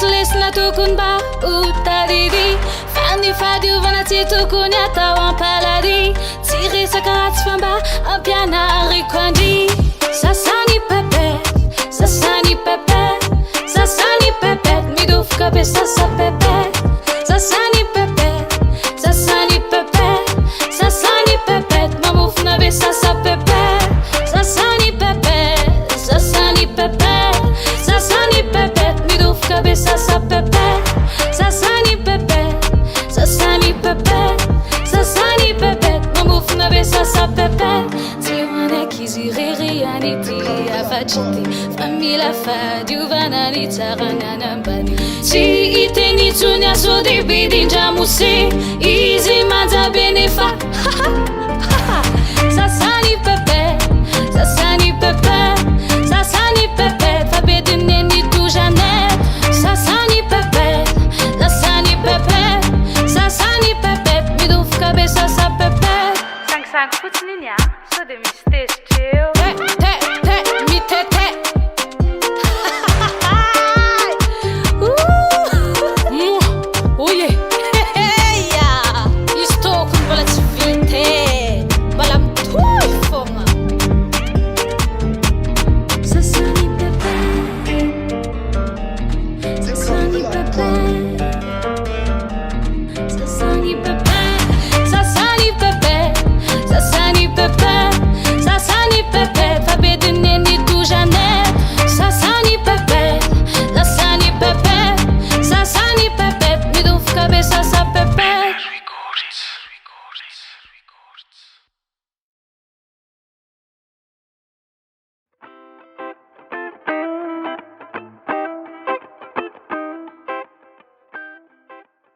lesina tokony mba hotariry fa ny fadiovana tsy tokony atao ampalary tsy resaka ratsy fa mba ampianariko andry sasany pepeta sasany pepeta sasany pepeta midofoka be sasa pepeta sasany pepeta sasany pepeta sasany pepeta mamofona be sasa pepeta sasany pepeta sasany pepeta sasany pepeta midofoka be sasa pepeta sasany pepeta sasany pepeta sasany pepeta mamofona be sasa pepeta tsy hoaneky izy reriany ty afatsy ty fa mila fadiovana ny tsarany anambany tsy hiteny tsony asody bidindramose izy manjabe nefa sasany pepeta sasany pepeta sasany pepeta fa bedineny tojanete sasany pepeta sasany pepeta sasany pepeta midofoka be sasa pepeta sangisangy fotsiny iny a sao de misy